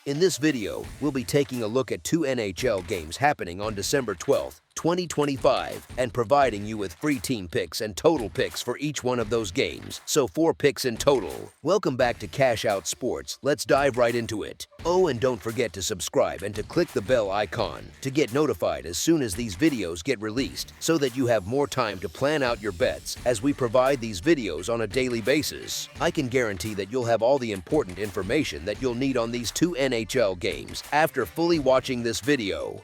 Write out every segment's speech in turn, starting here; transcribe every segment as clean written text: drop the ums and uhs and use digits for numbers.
In this video, we'll be taking a look at two NHL games happening on December 12th, 2025, and providing you with free team picks and total picks for each one of those games, so 4 picks in total. Welcome back to Cash Out Sports. Let's dive right into it. Oh, and don't forget to subscribe and to click the bell icon to get notified as soon as these videos get released, so that you have more time to plan out your bets as we provide these videos on a daily basis. I can guarantee that you'll have all the important information that you'll need on these two NHL games after fully watching this video.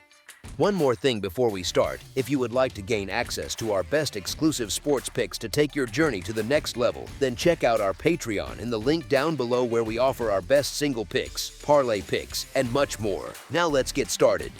One more thing before we start: if you would like to gain access to our best exclusive sports picks to take your journey to the next level, then check out our Patreon in the link down below, where we offer our best single picks, parlay picks, and much more. Now let's get started.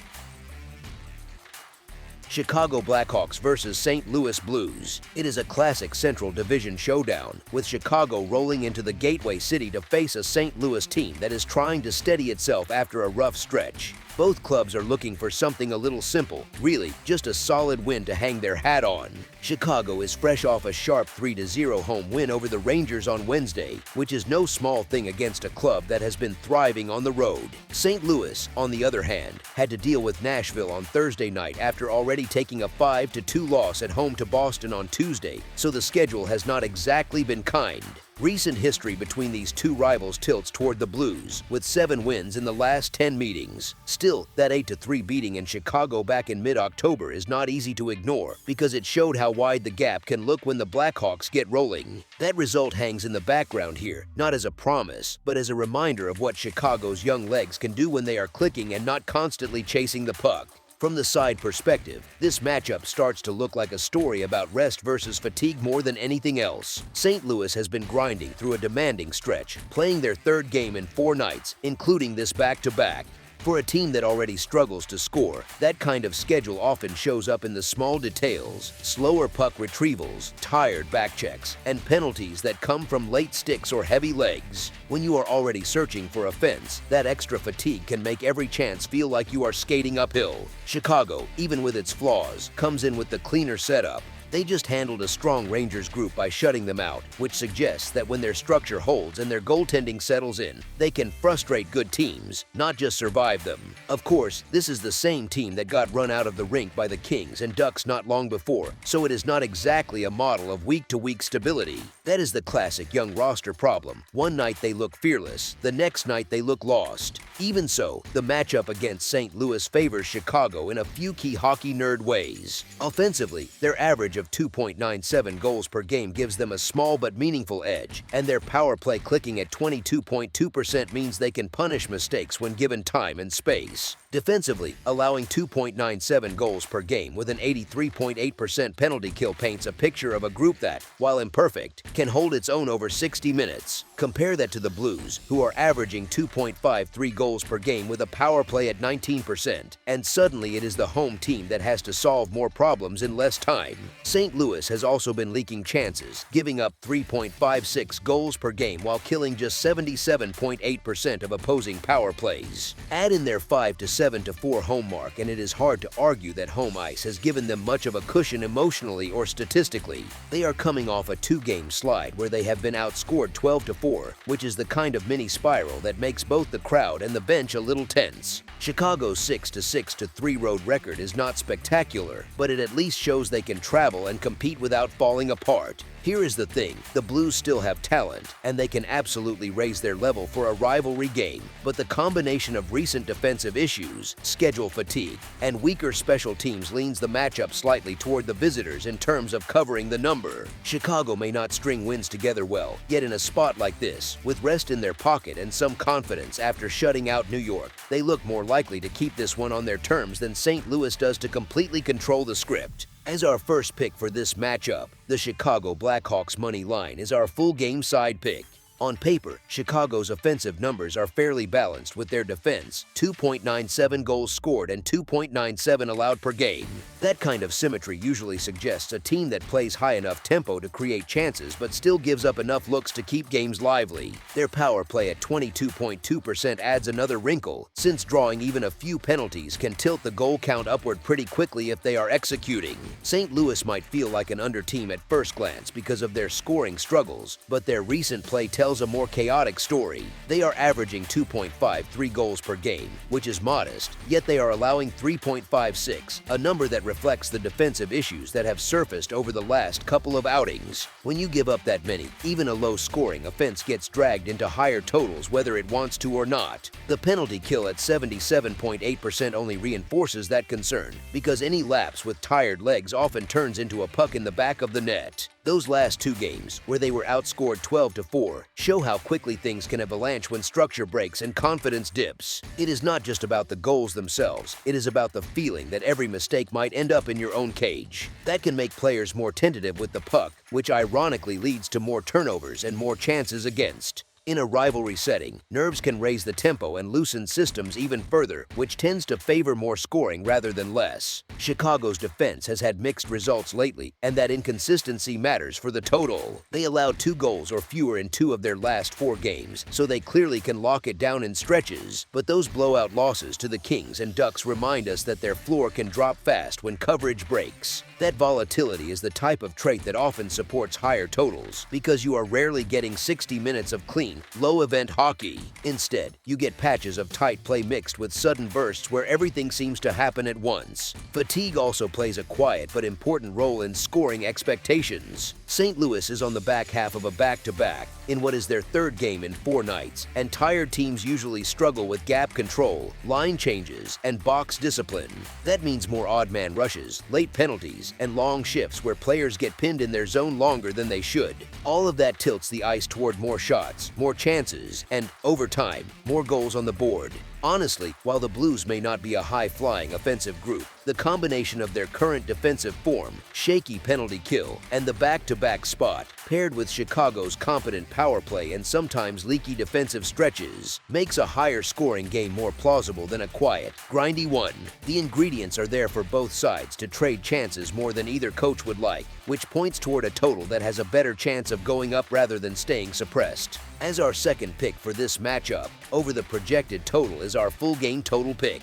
Chicago Blackhawks versus St. Louis Blues. It is a classic Central Division showdown, with Chicago rolling into the Gateway City to face a St. Louis team that is trying to steady itself after a rough stretch. Both clubs are looking for something a little simple, really just a solid win to hang their hat on. Chicago is fresh off a sharp 3-0 home win over the Rangers on Wednesday, which is no small thing against a club that has been thriving on the road. St. Louis, on the other hand, had to deal with Nashville on Thursday night after already taking a 5-2 loss at home to Boston on Tuesday, so the schedule has not exactly been kind. Recent history between these two rivals tilts toward the Blues, with 7 wins in the last 10 meetings. Still, that 8-3 beating in Chicago back in mid-October is not easy to ignore, because it showed how wide the gap can look when the Blackhawks get rolling. That result hangs in the background here, not as a promise, but as a reminder of what Chicago's young legs can do when they are clicking and not constantly chasing the puck. From the side perspective, this matchup starts to look like a story about rest versus fatigue more than anything else. St. Louis has been grinding through a demanding stretch, playing their 3rd game in 4 nights, including this back-to-back. For a team that already struggles to score, that kind of schedule often shows up in the small details: slower puck retrievals, tired backchecks, and penalties that come from late sticks or heavy legs. When you are already searching for offense, that extra fatigue can make every chance feel like you are skating uphill. Chicago, even with its flaws, comes in with the cleaner setup. They just handled a strong Rangers group by shutting them out, which suggests that when their structure holds and their goaltending settles in, they can frustrate good teams, not just survive them. Of course, this is the same team that got run out of the rink by the Kings and Ducks not long before, so it is not exactly a model of week-to-week stability. That is the classic young roster problem. One night they look fearless, the next night they look lost. Even so, the matchup against St. Louis favors Chicago in a few key hockey nerd ways. Offensively, their average of 2.97 goals per game gives them a small but meaningful edge, and their power play clicking at 22.2% means they can punish mistakes when given time and space. Defensively, allowing 2.97 goals per game with an 83.8% penalty kill paints a picture of a group that, while imperfect, can hold its own over 60 minutes. Compare that to the Blues, who are averaging 2.53 goals per game with a power play at 19%, and suddenly it is the home team that has to solve more problems in less time. St. Louis has also been leaking chances, giving up 3.56 goals per game while killing just 77.8% of opposing power plays. Add in their 5-7-4 home mark, and it is hard to argue that home ice has given them much of a cushion emotionally or statistically. They are coming off a 2-game slide where they have been outscored 12-4, which is the kind of mini spiral that makes both the crowd and the bench a little tense. Chicago's 6-6-3 road record is not spectacular, but it at least shows they can travel and compete without falling apart. Here is the thing: the Blues still have talent, and they can absolutely raise their level for a rivalry game, but the combination of recent defensive issues, schedule fatigue, and weaker special teams leans the matchup slightly toward the visitors in terms of covering the number. Chicago may not string wins together well, yet in a spot like this, with rest in their pocket and some confidence after shutting out New York, they look more likely to keep this one on their terms than St. Louis does to completely control the script. As our first pick for this matchup, the Chicago Blackhawks money line is our full game side pick. On paper, Chicago's offensive numbers are fairly balanced, with their defense 2.97 goals scored and 2.97 allowed per game. That kind of symmetry usually suggests a team that plays high enough tempo to create chances but still gives up enough looks to keep games lively. Their power play at 22.2% adds another wrinkle, since drawing even a few penalties can tilt the goal count upward pretty quickly if they are executing. St. Louis might feel like an under team at first glance because of their scoring struggles, but their recent play tells tells a more chaotic story. They are averaging 2.53 goals per game, which is modest, yet they are allowing 3.56, a number that reflects the defensive issues that have surfaced over the last couple of outings. When you give up that many, even a low-scoring offense gets dragged into higher totals whether it wants to or not. The penalty kill at 77.8% only reinforces that concern, because any lapse with tired legs often turns into a puck in the back of the net. Those last two games, where they were outscored 12-4, show how quickly things can avalanche when structure breaks and confidence dips. It is not just about the goals themselves, it is about the feeling that every mistake might end up in your own cage. That can make players more tentative with the puck, which ironically leads to more turnovers and more chances against. In a rivalry setting, nerves can raise the tempo and loosen systems even further, which tends to favor more scoring rather than less. Chicago's defense has had mixed results lately, and that inconsistency matters for the total. They allowed 2 goals or fewer in 2 of their last 4 games, so they clearly can lock it down in stretches. But those blowout losses to the Kings and Ducks remind us that their floor can drop fast when coverage breaks. That volatility is the type of trait that often supports higher totals, because you are rarely getting 60 minutes of clean, low-event hockey. Instead, you get patches of tight play mixed with sudden bursts where everything seems to happen at once. Fatigue also plays a quiet but important role in scoring expectations. St. Louis is on the back half of a back-to-back in what is their 3rd game in 4 nights, and tired teams usually struggle with gap control, line changes, and box discipline. That means more odd-man rushes, late penalties, and long shifts where players get pinned in their zone longer than they should. All of that tilts the ice toward more shots, more chances, and, over time, more goals on the board. Honestly, while the Blues may not be a high-flying offensive group, the combination of their current defensive form, shaky penalty kill, and the back-to-back spot, paired with Chicago's competent power play and sometimes leaky defensive stretches, makes a higher-scoring game more plausible than a quiet, grindy one. The ingredients are there for both sides to trade chances more than either coach would like, which points toward a total that has a better chance of going up rather than staying suppressed. As our second pick for this matchup, over the projected total is our full game total pick.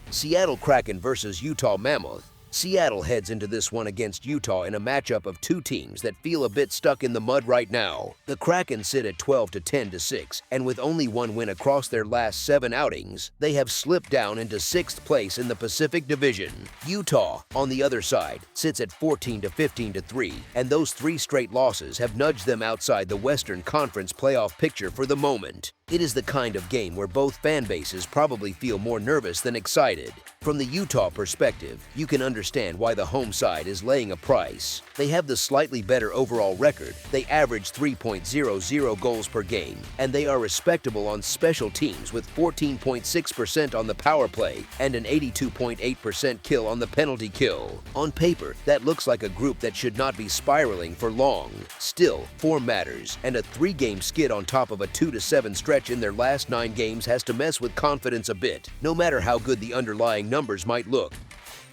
Seattle Kraken versus Utah Mammoth. Seattle heads into this one against Utah in a matchup of 2 teams that feel a bit stuck in the mud right now. The Kraken sit at 12-10-6, and with only 1 win across their last 7 outings, they have slipped down into 6th place in the Pacific Division. Utah, on the other side, sits at 14-15-3, and those 3 straight losses have nudged them outside the Western Conference playoff picture for the moment. It is the kind of game where both fan bases probably feel more nervous than excited. From the Utah perspective, you can understand why the home side is laying a price. They have the slightly better overall record, they average 3.00 goals per game, and they are respectable on special teams with 14.6% on the power play and an 82.8% kill on the penalty kill. On paper, that looks like a group that should not be spiraling for long. Still, form matters, and a 3-game skid on top of a 2-7 stretch in their last 9 games has to mess with confidence a bit, no matter how good the underlying numbers might look.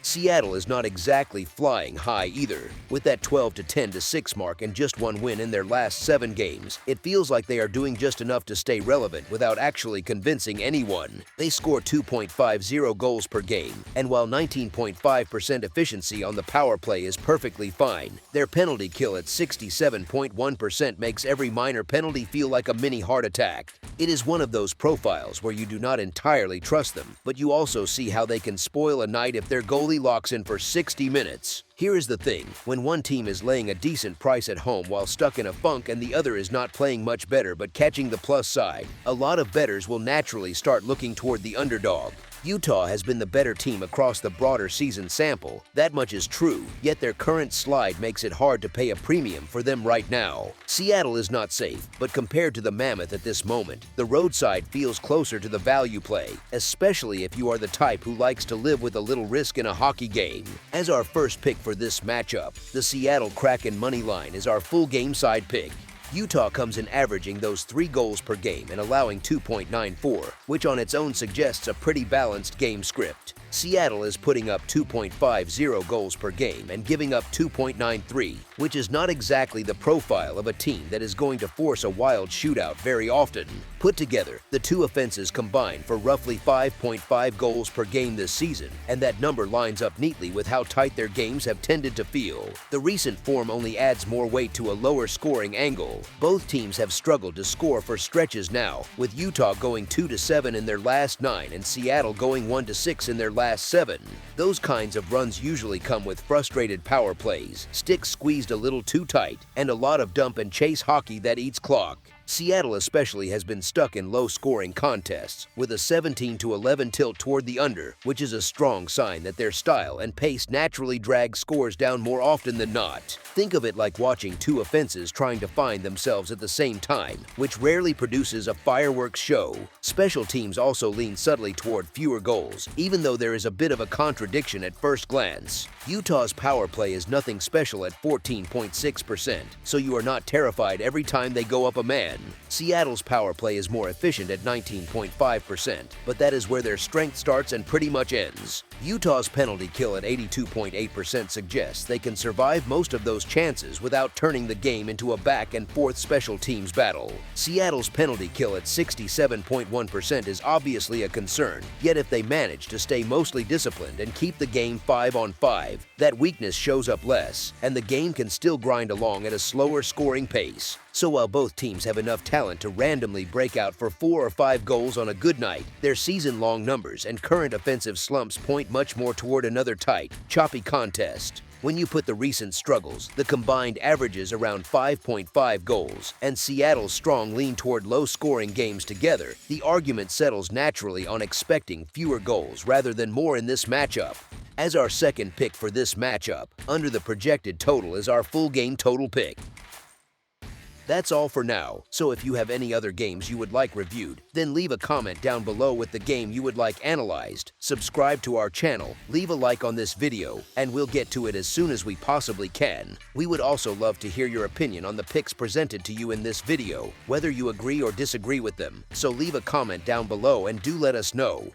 Seattle is not exactly flying high either. With that 12-10-6 mark and just 1 win in their last 7 games, it feels like they are doing just enough to stay relevant without actually convincing anyone. They score 2.50 goals per game, and while 19.5% efficiency on the power play is perfectly fine, their penalty kill at 67.1% makes every minor penalty feel like a mini heart attack. It is one of those profiles where you do not entirely trust them, but you also see how they can spoil a night if their goalie locks in for 60 minutes. Here is the thing, when one team is laying a decent price at home while stuck in a funk and the other is not playing much better but catching the plus side, a lot of bettors will naturally start looking toward the underdog. Utah has been the better team across the broader season sample, that much is true, yet their current slide makes it hard to pay a premium for them right now. Seattle is not safe, but compared to the Mammoth at this moment, the roadside feels closer to the value play, especially if you are the type who likes to live with a little risk in a hockey game. As our first pick for this matchup, the Seattle Kraken money line is our full game side pick. Utah comes in averaging those 3 goals per game and allowing 2.94, which on its own suggests a pretty balanced game script. Seattle is putting up 2.50 goals per game and giving up 2.93, which is not exactly the profile of a team that is going to force a wild shootout very often. Put together, the two offenses combined for roughly 5.5 goals per game this season, and that number lines up neatly with how tight their games have tended to feel. The recent form only adds more weight to a lower scoring angle. Both teams have struggled to score for stretches now, with Utah going 2-7 in their last 9 and Seattle going 1-6 in their last 7. Those kinds of runs usually come with frustrated power plays, sticks squeezed a little too tight, and a lot of dump and chase hockey that eats clock. Seattle especially has been stuck in low-scoring contests, with a 17-11 tilt toward the under, which is a strong sign that their style and pace naturally drag scores down more often than not. Think of it like watching two offenses trying to find themselves at the same time, which rarely produces a fireworks show. Special teams also lean subtly toward fewer goals, even though there is a bit of a contradiction at first glance. Utah's power play is nothing special at 14.6%, so you are not terrified every time they go up a man. Seattle's power play is more efficient at 19.5%, but that is where their strength starts and pretty much ends. Utah's penalty kill at 82.8% suggests they can survive most of those chances without turning the game into a back-and-forth special teams battle. Seattle's penalty kill at 67.1% is obviously a concern, yet if they manage to stay mostly disciplined and keep the game 5-on-5, that weakness shows up less, and the game can still grind along at a slower scoring pace. So while both teams have enough talent to randomly break out for 4 or 5 goals on a good night, their season-long numbers and current offensive slumps point much more toward another tight, choppy contest. When you put the recent struggles, the combined averages around 5.5 goals, and Seattle's strong lean toward low-scoring games together, the argument settles naturally on expecting fewer goals rather than more in this matchup. As our second pick for this matchup, under the projected total is our full game total pick. That's all for now, so if you have any other games you would like reviewed, then leave a comment down below with the game you would like analyzed, subscribe to our channel, leave a like on this video, and we'll get to it as soon as we possibly can. We would also love to hear your opinion on the picks presented to you in this video, whether you agree or disagree with them, so leave a comment down below and do let us know.